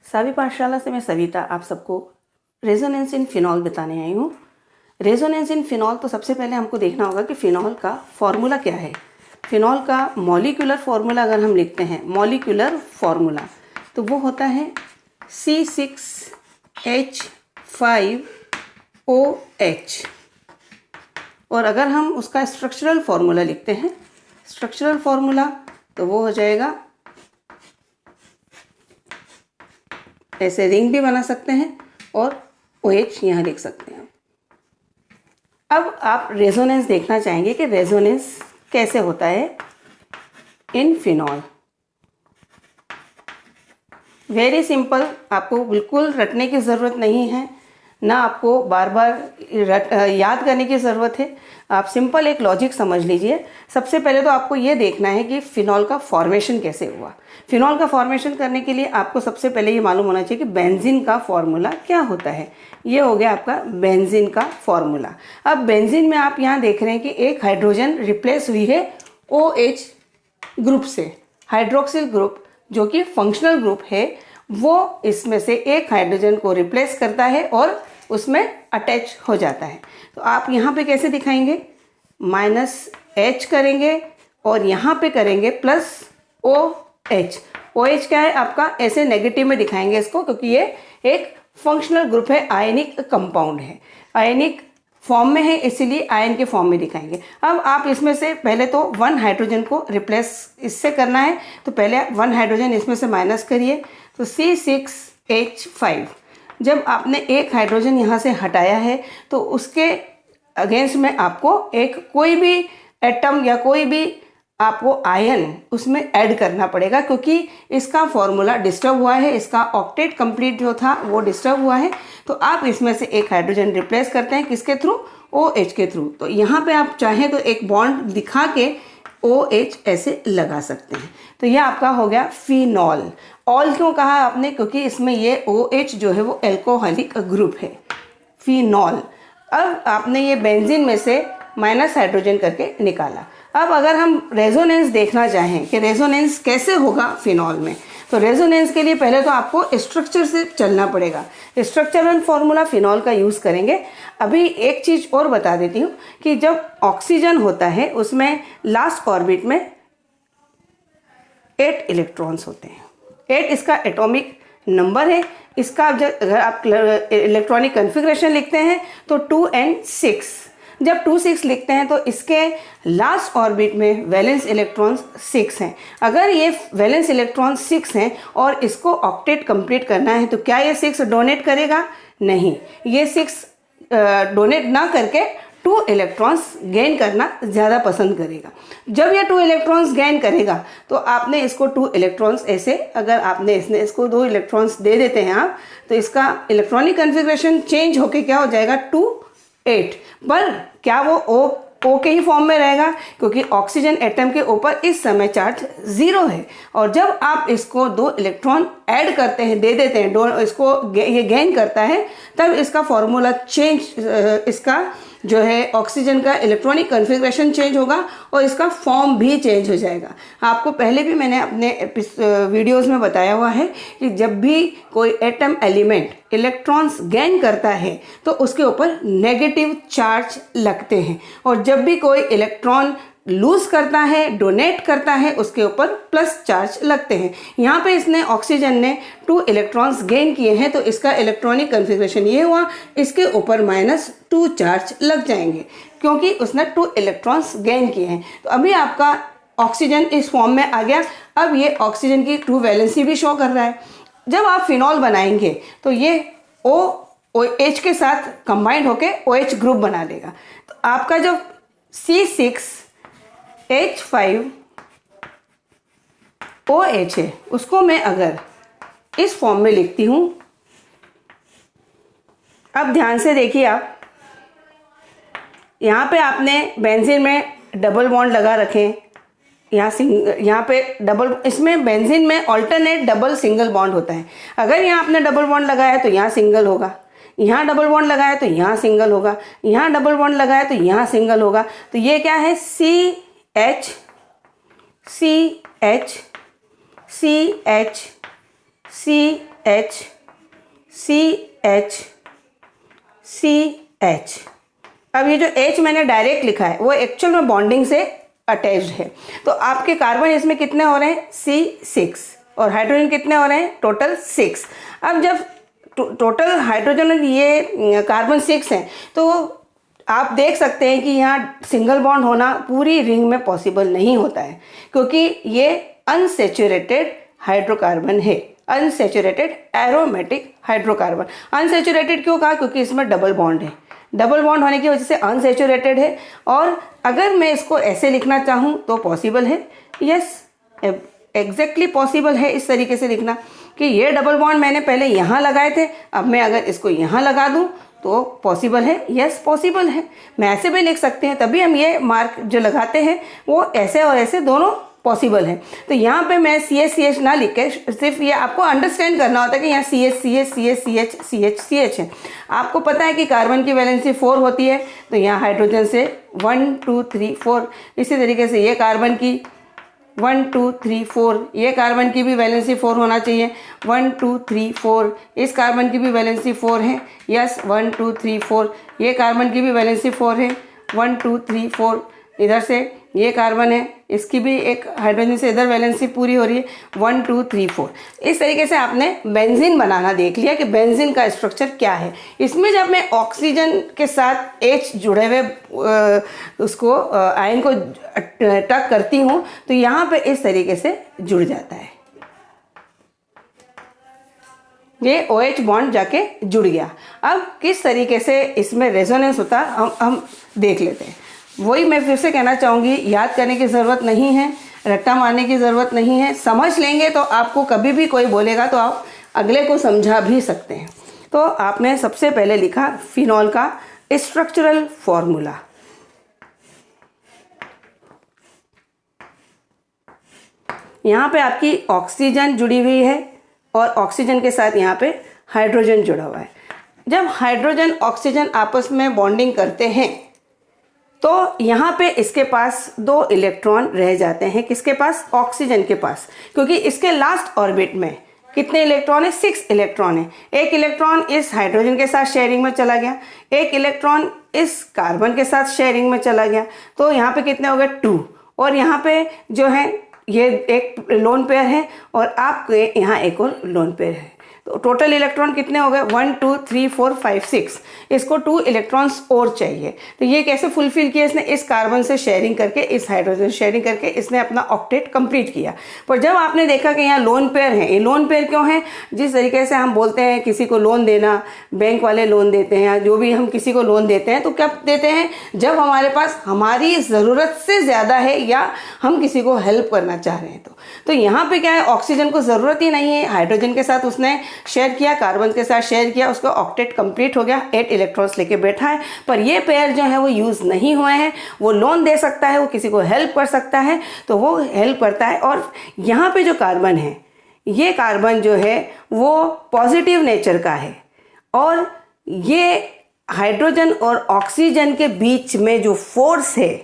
सावी पाठशाला से मैं सविता आप सबको रेजोनेंस इन फिनॉल बताने आई हूँ। रेजोनेंस इन फिनॉल, तो सबसे पहले हमको देखना होगा कि फिनॉल का फॉर्मूला क्या है। फिनॉल का मॉलिक्यूलर फार्मूला अगर हम लिखते हैं, मॉलिक्यूलर फार्मूला, तो वो होता है C6H5OH। और अगर हम उसका स्ट्रक्चरल फार्मूला लिखते हैं, स्ट्रक्चरल फार्मूला, तो वो हो जाएगा, ऐसे रिंग भी बना सकते हैं और OH यहाँ लिख सकते हैं। अब आप रेजोनेंस देखना चाहेंगे कि रेजोनेंस कैसे होता है इन फिनॉल। वेरी सिंपल, आपको बिल्कुल रटने की ज़रूरत नहीं है, ना आपको बार बार याद करने की ज़रूरत है। आप सिंपल एक लॉजिक समझ लीजिए। सबसे पहले तो आपको ये देखना है कि फिनॉल का फॉर्मेशन कैसे हुआ। फिनॉल का फॉर्मेशन करने के लिए आपको सबसे पहले ये मालूम होना चाहिए कि बेंजीन का फॉर्मूला क्या होता है। ये हो गया आपका बेंजीन का फॉर्मूला। अब बेंजीन में आप यहाँ देख रहे हैं कि एक हाइड्रोजन रिप्लेस हुई है OH ग्रुप से। हाइड्रोक्सिल ग्रुप जो कि फंक्शनल ग्रुप है, वो इसमें से एक हाइड्रोजन को रिप्लेस करता है और उसमें अटैच हो जाता है। तो आप यहाँ पे कैसे दिखाएंगे, -H करेंगे और यहाँ पे करेंगे +OH। OH क्या है आपका, ऐसे नेगेटिव में दिखाएंगे इसको, क्योंकि ये एक फंक्शनल ग्रुप है, आयनिक कंपाउंड है, आयनिक फॉर्म में है, इसीलिए आयन के फॉर्म में दिखाएंगे। अब आप इसमें से पहले तो 1 हाइड्रोजन को रिप्लेस इससे करना है, तो पहले 1 हाइड्रोजन इसमें से माइनस करिए, तो C6H5। जब आपने एक हाइड्रोजन यहाँ से हटाया है तो उसके अगेंस्ट में आपको एक कोई भी एटम या कोई भी आपको आयन उसमें ऐड करना पड़ेगा, क्योंकि इसका फॉर्मूला डिस्टर्ब हुआ है, इसका ऑक्टेट कंप्लीट जो था वो डिस्टर्ब हुआ है। तो आप इसमें से एक हाइड्रोजन रिप्लेस करते हैं, किसके थ्रू, OH के थ्रू। तो यहाँ पे आप चाहें तो एक बॉन्ड दिखा के OH ऐसे लगा सकते हैं। तो यह आपका हो गया फिनॉल। ऑल क्यों कहा आपने, क्योंकि इसमें ये OH जो है वो एल्कोहलिक ग्रुप है, फिनॉल। अब आपने ये बेंजीन में से माइनस हाइड्रोजन करके निकाला। अब अगर हम रेजोनेंस देखना चाहें कि रेजोनेंस कैसे होगा फिनॉल में, तो रेजोनेंस के लिए पहले तो आपको स्ट्रक्चर से चलना पड़ेगा। स्ट्रक्चरल फार्मूला फिनॉल का यूज़ करेंगे। अभी एक चीज़ और बता देती हूँ कि जब ऑक्सीजन होता है उसमें लास्ट ऑर्बिट में 8 इलेक्ट्रॉन्स होते हैं। 8 इसका एटॉमिक नंबर है। इसका अगर आप इलेक्ट्रॉनिक कन्फिग्रेशन लिखते हैं तो 2n6। जब 2,6 लिखते हैं तो इसके लास्ट ऑर्बिट में वैलेंस इलेक्ट्रॉन्स 6 हैं। अगर ये वैलेंस इलेक्ट्रॉन 6 हैं और इसको ऑक्टेट कंप्लीट करना है, तो क्या ये 6 डोनेट करेगा? नहीं, ये 6 डोनेट ना करके 2 इलेक्ट्रॉन्स गेन करना ज़्यादा पसंद करेगा। जब ये 2 इलेक्ट्रॉन्स गेन करेगा तो आपने इसको 2 इलेक्ट्रॉन्स ऐसे, अगर आपने इसको 2 इलेक्ट्रॉन्स दे देते हैं आप, तो इसका इलेक्ट्रॉनिक कन्फिग्रेशन चेंज होके क्या हो जाएगा, 2,8। पर क्या वो O के ही फॉर्म में रहेगा, क्योंकि ऑक्सीजन एटम के ऊपर इस समय चार्ज 0 है। और जब आप इसको 2 इलेक्ट्रॉन ऐड करते हैं, दे देते हैं, इसको ये गेन करता है, तब इसका फॉर्मूला चेंज, इसका जो है ऑक्सीजन का इलेक्ट्रॉनिक कन्फिग्रेशन चेंज होगा और इसका फॉर्म भी चेंज हो जाएगा। आपको पहले भी मैंने अपने वीडियोस में बताया हुआ है कि जब भी कोई एटम एलिमेंट इलेक्ट्रॉन्स गेन करता है तो उसके ऊपर नेगेटिव चार्ज लगते हैं, और जब भी कोई इलेक्ट्रॉन लूज करता है, डोनेट करता है, उसके ऊपर प्लस चार्ज लगते हैं। यहाँ पे इसने, ऑक्सीजन ने 2 इलेक्ट्रॉन्स गेन किए हैं, तो इसका इलेक्ट्रॉनिक कन्फिग्रेशन ये हुआ, इसके ऊपर -2 चार्ज लग जाएंगे, क्योंकि उसने 2 इलेक्ट्रॉन्स गेन किए हैं। तो अभी आपका ऑक्सीजन इस फॉर्म में आ गया। अब ये ऑक्सीजन की 2 वैलेंसी भी शो कर रहा है। जब आप फिनॉल बनाएंगे तो ये OH के साथ कंबाइंड होके OH ग्रुप बना देगा। तो आपका जो C6H5OH है, उसको मैं अगर इस फॉर्म में लिखती हूं, अब ध्यान से देखिए आप, यहाँ पे आपने बेंजीन में डबल बॉन्ड लगा रखे, यहाँ पे डबल, इसमें बेंजीन में ऑल्टरनेट डबल सिंगल बॉन्ड होता है। अगर यहाँ आपने डबल बॉन्ड लगाया तो यहाँ सिंगल होगा, यहाँ डबल बॉन्ड लगाया तो यहाँ सिंगल होगा, यहाँ डबल बॉन्ड लगाया तो यहाँ सिंगल होगा। तो ये क्या है, CH CH CH H C H C H. अब ये जो H मैंने डायरेक्ट लिखा है वो एक्चुअल में बॉन्डिंग से अटैच्ड है। तो आपके कार्बन इसमें कितने हो रहे हैं, C6, और हाइड्रोजन कितने हो रहे हैं, टोटल 6। अब जब टोटल हाइड्रोजन और ये कार्बन 6 हैं तो आप देख सकते हैं कि यहाँ सिंगल बॉन्ड होना पूरी रिंग में पॉसिबल नहीं होता है, क्योंकि ये अनसेचुरेटेड हाइड्रोकार्बन है, अनसेचुरेटेड एरोमेटिक हाइड्रोकार्बन। अनसेचुरेटेड क्यों कहा, क्योंकि इसमें डबल बॉन्ड है, डबल बॉन्ड होने की वजह से अनसेचुरेटेड है। और अगर मैं इसको ऐसे लिखना चाहूँ तो पॉसिबल है, यस एग्जैक्टली पॉसिबल है इस तरीके से लिखना कि ये डबल बॉन्ड मैंने पहले यहाँ लगाए थे, अब मैं अगर इसको यहाँ लगा दूँ तो पॉसिबल है, यस पॉसिबल है। मैं ऐसे भी लिख सकते हैं, तभी हम ये मार्क जो लगाते हैं वो ऐसे और ऐसे दोनों पॉसिबल है। तो यहाँ पे मैं CH ना लिख के सिर्फ ये आपको अंडरस्टैंड करना होता है कि यहाँ CH है। आपको पता है कि कार्बन की वैलेंसी 4 होती है, तो यहाँ हाइड्रोजन से 1 2 3 4, इसी तरीके से ये कार्बन की 1 2 3 4, ये कार्बन की भी वैलेंसी 4 होना चाहिए, 1 2 3 4, इस कार्बन की भी वैलेंसी 4 है, यस 1 2 3 4, ये कार्बन की भी वैलेंसी 4 है, 1 2 3 4, इधर से ये कार्बन है, इसकी भी एक हाइड्रोजन से इधर वैलेंसी पूरी हो रही है, 1 2 3 4। इस तरीके से आपने बेंजीन बनाना देख लिया कि बेंजीन का स्ट्रक्चर क्या है। इसमें जब मैं ऑक्सीजन के साथ H जुड़े हुए उसको आयन को टक करती हूँ तो यहाँ पे इस तरीके से जुड़ जाता है, ये OH बॉन्ड जाके जुड़ गया। अब किस तरीके से इसमें रेजोनेंस होता है हम देख लेते हैं। वही मैं फिर से कहना चाहूँगी, याद करने की ज़रूरत नहीं है, रट्टा मारने की ज़रूरत नहीं है, समझ लेंगे तो आपको कभी भी कोई बोलेगा तो आप अगले को समझा भी सकते हैं। तो आपने सबसे पहले लिखा फिनॉल का स्ट्रक्चरल फॉर्मूला। यहाँ पे आपकी ऑक्सीजन जुड़ी हुई है और ऑक्सीजन के साथ यहाँ पे हाइड्रोजन जुड़ा हुआ है। जब हाइड्रोजन ऑक्सीजन आपस में बॉन्डिंग करते हैं तो यहाँ पे इसके पास 2 इलेक्ट्रॉन रह जाते हैं, किसके पास, ऑक्सीजन के पास, क्योंकि इसके लास्ट ऑर्बिट में कितने इलेक्ट्रॉन है, 6 इलेक्ट्रॉन है। एक इलेक्ट्रॉन इस हाइड्रोजन के साथ शेयरिंग में चला गया, एक इलेक्ट्रॉन इस कार्बन के साथ शेयरिंग में चला गया, तो यहाँ पे कितने हो गए 2। और यहाँ पे जो है ये एक लोन पेयर है और आपके यहाँ एक और लोन पेयर है, तो टोटल इलेक्ट्रॉन कितने हो गए 1 2 3 4 5 6। इसको 2 इलेक्ट्रॉन्स और चाहिए, तो ये कैसे फुलफिल किया इसने, इस कार्बन से शेयरिंग करके, इस हाइड्रोजन शेयरिंग करके इसने अपना ऑक्टेट कंप्लीट किया। पर जब आपने देखा कि यहाँ लोन पेयर है, ये लोन पेयर क्यों है, जिस तरीके से हम बोलते हैं किसी को लोन देना, बैंक वाले लोन देते हैं या जो भी हम किसी को लोन देते हैं तो क्या देते हैं, जब हमारे पास हमारी ज़रूरत से ज़्यादा है या हम किसी को हेल्प करना चाह रहे हैं। तो यहाँ पे क्या है, ऑक्सीजन को ज़रूरत ही नहीं है, हाइड्रोजन के साथ उसने शेयर किया, कार्बन के साथ शेयर किया, उसका ऑक्टेट कंप्लीट हो गया, 8 इलेक्ट्रॉन्स लेके बैठा है। पर ये पेयर जो है वो यूज़ नहीं हुए हैं, वो लोन दे सकता है, वो किसी को हेल्प कर सकता है, तो वो हेल्प करता है। और यहाँ पे जो कार्बन है, ये कार्बन जो है वो पॉजिटिव नेचर का है, और ये हाइड्रोजन और ऑक्सीजन के बीच में जो फोर्स है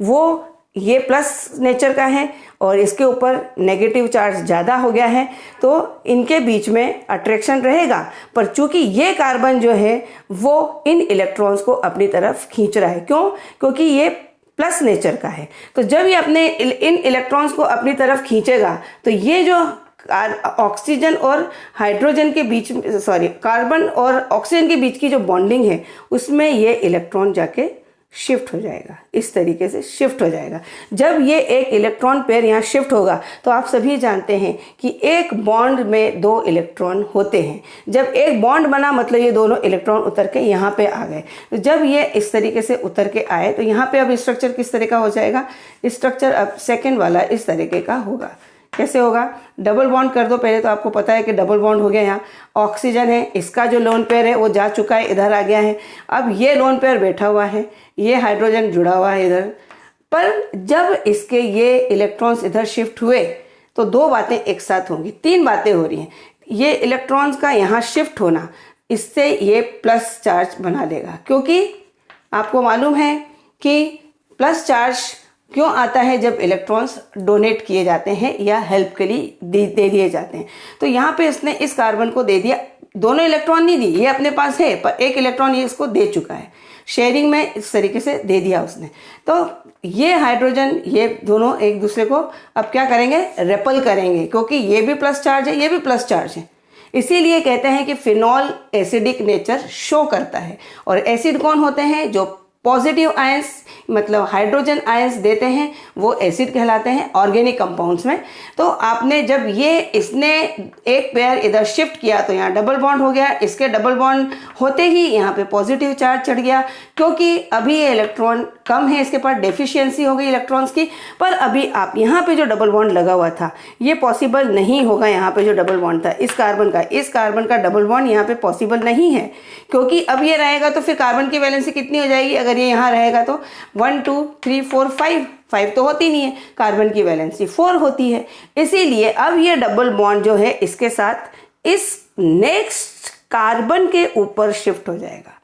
वो ये प्लस नेचर का है और इसके ऊपर नेगेटिव चार्ज ज़्यादा हो गया है, तो इनके बीच में अट्रैक्शन रहेगा। पर चूंकि ये कार्बन जो है वो इन इलेक्ट्रॉन्स को अपनी तरफ खींच रहा है, क्यों, क्योंकि ये प्लस नेचर का है। तो जब ये अपने इन इलेक्ट्रॉन्स को अपनी तरफ खींचेगा तो ये जो ऑक्सीजन और हाइड्रोजन के बीच, कार्बन और ऑक्सीजन के बीच की जो बॉन्डिंग है उसमें ये इलेक्ट्रॉन जाके शिफ्ट हो जाएगा, इस तरीके से शिफ्ट हो जाएगा। जब ये एक इलेक्ट्रॉन पेयर यहाँ शिफ्ट होगा तो आप सभी जानते हैं कि एक बॉन्ड में 2 इलेक्ट्रॉन होते हैं। जब एक बॉन्ड बना मतलब ये दोनों इलेक्ट्रॉन उतर के यहाँ पे आ गए। तो जब ये इस तरीके से उतर के आए तो यहाँ पे अब स्ट्रक्चर किस तरह का हो जाएगा, स्ट्रक्चर अब सेकेंड वाला इस तरीके का होगा। कैसे होगा, डबल बॉन्ड कर दो पहले, तो आपको पता है कि डबल बॉन्ड हो गया। यहाँ ऑक्सीजन है, इसका जो लोन पेयर है वो जा चुका है, इधर आ गया है। अब ये लोन पेयर बैठा हुआ है, ये हाइड्रोजन जुड़ा हुआ है इधर। पर जब इसके ये इलेक्ट्रॉन्स इधर शिफ्ट हुए तो 2 बातें एक साथ होंगी, 3 बातें हो रही हैं। ये इलेक्ट्रॉन्स का यहाँ शिफ्ट होना, इससे ये प्लस चार्ज बना देगा, क्योंकि आपको मालूम है कि प्लस चार्ज क्यों आता है? जब इलेक्ट्रॉन्स डोनेट किए जाते हैं या हेल्प के लिए दे दिए जाते हैं। तो यहाँ पे इसने इस कार्बन को दे दिया, दोनों इलेक्ट्रॉन नहीं दी, ये अपने पास है पर एक इलेक्ट्रॉन ये इसको दे चुका है, शेयरिंग में इस तरीके से दे दिया उसने। तो ये हाइड्रोजन, ये दोनों एक दूसरे को अब क्या करेंगे? रेपल करेंगे, क्योंकि ये भी प्लस चार्ज है, ये भी प्लस चार्ज है। इसीलिए कहते हैं कि फिनॉल एसिडिक नेचर शो करता है। और एसिड कौन होते हैं? जो पॉजिटिव आयंस मतलब हाइड्रोजन आयंस देते हैं वो एसिड कहलाते हैं ऑर्गेनिक कंपाउंड्स में। तो आपने जब ये इसने एक पेयर इधर शिफ्ट किया तो यहाँ डबल बॉन्ड हो गया, इसके डबल बॉन्ड होते ही यहाँ पे पॉजिटिव चार्ज चढ़ गया, क्योंकि अभी ये इलेक्ट्रॉन कम है, इसके पास डेफिशिएंसी हो गई इलेक्ट्रॉन्स की। पर अभी आप यहाँ पे जो डबल बॉन्ड लगा हुआ था ये पॉसिबल नहीं होगा, यहाँ पे जो डबल बॉन्ड था इस कार्बन का डबल बॉन्ड यहाँ पे पॉसिबल नहीं है, क्योंकि अब ये रहेगा तो फिर कार्बन की वैलेंसी कितनी हो जाएगी? अगर ये यहाँ रहेगा तो 1 2 3 4 5 तो होती नहीं है, कार्बन की वैलेंसी 4 होती है। इसीलिए अब ये डबल बॉन्ड जो है इसके साथ इस नेक्स्ट कार्बन के ऊपर शिफ्ट हो जाएगा,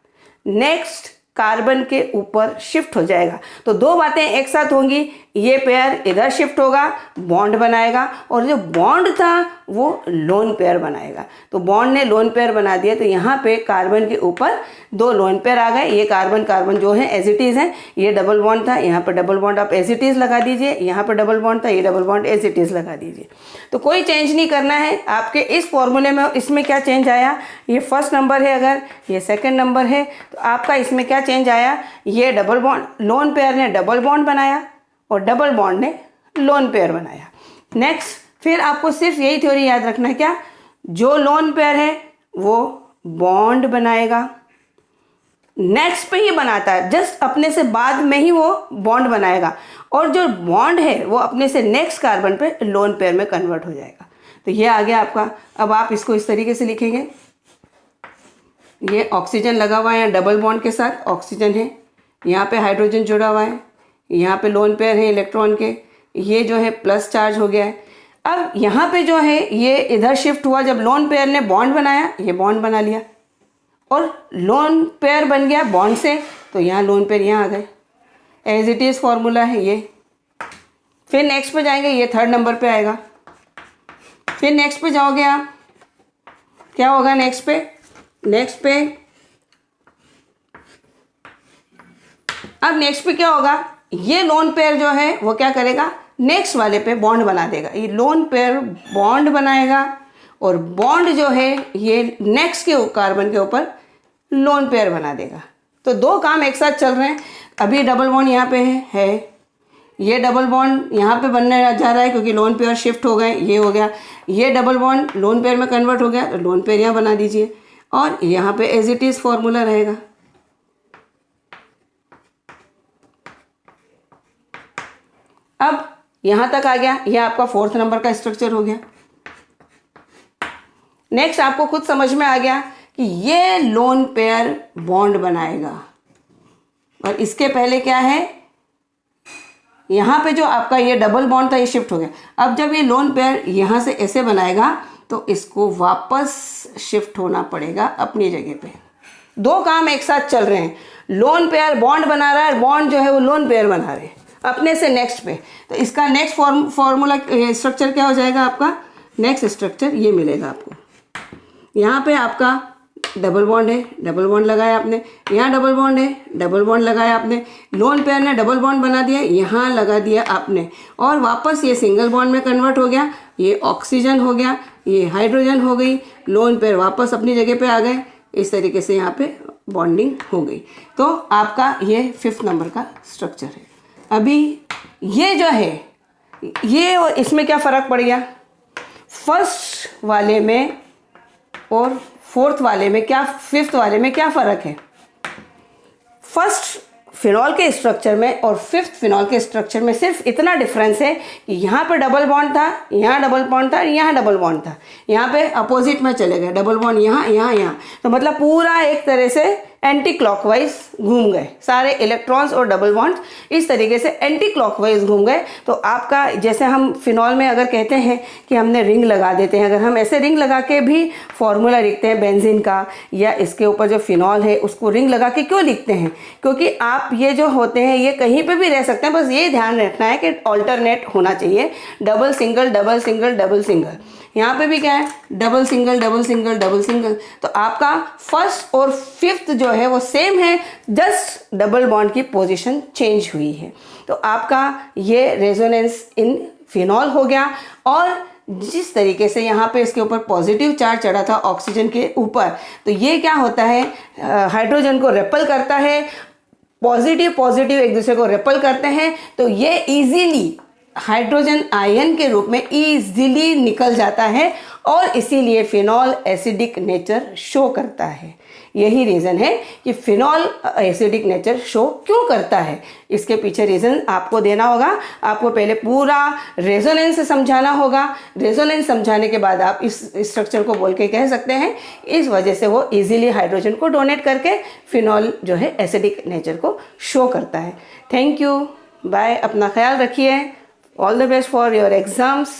नेक्स्ट कार्बन के ऊपर शिफ्ट हो जाएगा। तो दो बातें एक साथ होंगी, ये पेयर इधर शिफ्ट होगा, बॉन्ड बनाएगा, और जो बॉन्ड था वो लोन पेयर बनाएगा। तो बॉन्ड ने लोन पेयर बना दिया, तो यहाँ पे कार्बन के ऊपर दो लोन पेयर आ गए। ये कार्बन कार्बन जो है एज इट इज है, ये डबल बॉन्ड था, यहाँ पे डबल बॉन्ड आप एज इट इज लगा दीजिए, यहाँ पे डबल बॉन्ड था, ये double bond as it is लगा दीजिए। तो कोई चेंज नहीं करना है आपके इस फॉर्मूले में। इसमें क्या चेंज आया? ये फर्स्ट नंबर है, अगर ये सेकंड नंबर है तो आपका इसमें क्या चेंज आया? ये डबल बॉन्ड, लोन पेयर ने डबल बॉन्ड बनाया और डबल बॉन्ड ने लोन पेयर बनाया। नेक्स्ट फिर आपको सिर्फ यही थ्योरी याद रखना है, क्या? जो लोन पेयर है वो बॉन्ड बनाएगा, नेक्स्ट पे ही बनाता है, जस्ट अपने से बाद में ही वो बॉन्ड बनाएगा, और जो बॉन्ड है वो अपने से नेक्स्ट कार्बन पे लोन पेयर में कन्वर्ट हो जाएगा। तो ये आ गया आपका। अब आप इसको इस तरीके से लिखेंगे, ये ऑक्सीजन लगा हुआ है डबल बॉन्ड के साथ, ऑक्सीजन है, यहाँ पे हाइड्रोजन जुड़ा हुआ है, यहाँ पे लोन पेयर है इलेक्ट्रॉन के, ये जो है प्लस चार्ज हो गया है। अब यहाँ पे जो है ये इधर शिफ्ट हुआ, जब लोन पेयर ने बॉन्ड बनाया, ये बॉन्ड बना लिया और लोन पेयर बन गया बॉन्ड से, तो यहाँ लोन पेयर यहाँ आ गए, एज इट इज फॉर्मूला है ये। फिर नेक्स्ट पे जाएंगे, ये थर्ड नंबर पे आएगा। फिर नेक्स्ट पे जाओगे आप, क्या होगा नेक्स्ट पे? अब नेक्स्ट पे क्या होगा? ये लोन पेयर जो है वो क्या करेगा? नेक्स्ट वाले पे बॉन्ड बना देगा। ये लोन पेयर बॉन्ड बनाएगा और बॉन्ड जो है ये नेक्स्ट के कार्बन के ऊपर लोन पेयर बना देगा। तो दो काम एक साथ चल रहे हैं। अभी डबल बॉन्ड यहाँ पे है, ये डबल बॉन्ड यहाँ पे बनने जा रहा है क्योंकि लोन पेयर शिफ्ट हो गए, ये हो गया। ये डबल बॉन्ड लोन पेयर में कन्वर्ट हो गया, तो लोन पेयर यहाँ बना दीजिए और यहाँ पे एज इट इज फॉर्मूला रहेगा। अब यहाँ तक आ गया, ये आपका फोर्थ नंबर का स्ट्रक्चर हो गया। नेक्स्ट आपको खुद समझ में आ गया कि ये लोन पेयर बॉन्ड बनाएगा और इसके पहले क्या है, यहाँ पे जो आपका ये डबल बॉन्ड था ये शिफ्ट हो गया। अब जब ये लोन पेयर यहाँ से ऐसे बनाएगा तो इसको वापस शिफ्ट होना पड़ेगा अपनी जगह पे। दो काम एक साथ चल रहे हैं, लोन पेयर बॉन्ड बना रहा है, बॉन्ड जो है वो लोन पेयर बना रहे हैं अपने से नेक्स्ट पे। तो इसका नेक्स्ट फॉर्मूला स्ट्रक्चर क्या हो जाएगा आपका? नेक्स्ट स्ट्रक्चर ये मिलेगा आपको। यहाँ पे आपका डबल बॉन्ड है, डबल बॉन्ड लगाया आपने, यहाँ डबल बॉन्ड है, डबल बॉन्ड लगाया आपने, लोन पेयर ने डबल बॉन्ड बना दिया, यहाँ लगा दिया आपने और वापस ये सिंगल बॉन्ड में कन्वर्ट हो गया। ये ऑक्सीजन हो गया, ये हाइड्रोजन हो गई, लोन पेयर वापस अपनी जगह पे आ गए। इस तरीके से यहाँ पे बॉन्डिंग हो गई। तो आपका ये फिफ्थ नंबर का स्ट्रक्चर है। अभी ये जो है ये और इसमें क्या फ़र्क पड़ गया? फर्स्ट वाले में और फोर्थ वाले में क्या, फिफ्थ वाले में क्या फ़र्क है? फर्स्ट फिनॉल के स्ट्रक्चर में और फिफ्थ फिनॉल के स्ट्रक्चर में सिर्फ इतना डिफरेंस है कि यहाँ पे डबल बॉन्ड था, यहाँ डबल बॉन्ड था, यहाँ डबल बॉन्ड था, यहाँ पे अपोजिट में चले गए, डबल बॉन्ड यहाँ यहाँ यहाँ। तो मतलब पूरा एक तरह से एंटी क्लॉकवाइज घूम गए, सारे इलेक्ट्रॉन्स और डबल बॉन्ड्स इस तरीके से एंटी क्लॉकवाइज घूम गए। तो आपका जैसे हम फिनॉल में अगर कहते हैं कि हमने रिंग लगा देते हैं, अगर हम ऐसे रिंग लगा के भी फॉर्मूला लिखते हैं बेंजीन का, या इसके ऊपर जो फिनॉल है उसको रिंग लगा के क्यों लिखते हैं, क्योंकि आप ये जो होते हैं ये कहीं पे भी रह सकते हैं, बस ये ध्यान रखना है कि ऑल्टरनेट होना चाहिए, double single double single double single. यहाँ पे भी क्या है, double single double single double single. तो आपका फर्स्ट और फिफ्थ जो है वो सेम है, जस्ट डबल बॉन्ड की पोजीशन चेंज हुई है। तो आपका ये रेजोनेंस इन फिनॉल हो गया। और जिस तरीके से यहाँ पे इसके ऊपर पॉजिटिव चार्ज चढ़ा था ऑक्सीजन के ऊपर, तो ये क्या होता है, हाइड्रोजन को रेपल करता है, पॉजिटिव पॉजिटिव एक दूसरे को रेपल करते हैं, तो ये इजीली हाइड्रोजन आयन के रूप में इजीली निकल जाता है और इसीलिए फिनॉल एसिडिक नेचर शो करता है। यही रीज़न है कि फिनॉल एसिडिक नेचर शो क्यों करता है, इसके पीछे रीज़न आपको देना होगा। आपको पहले पूरा रेजोनेंस समझाना होगा, रेजोनेंस समझाने के बाद आप इस स्ट्रक्चर को बोल के कह सकते हैं, इस वजह से वो इजीली हाइड्रोजन को डोनेट करके फिनॉल जो है एसिडिक नेचर को शो करता है। थैंक यू, बाय, अपना ख्याल रखिए, all the best for your exams.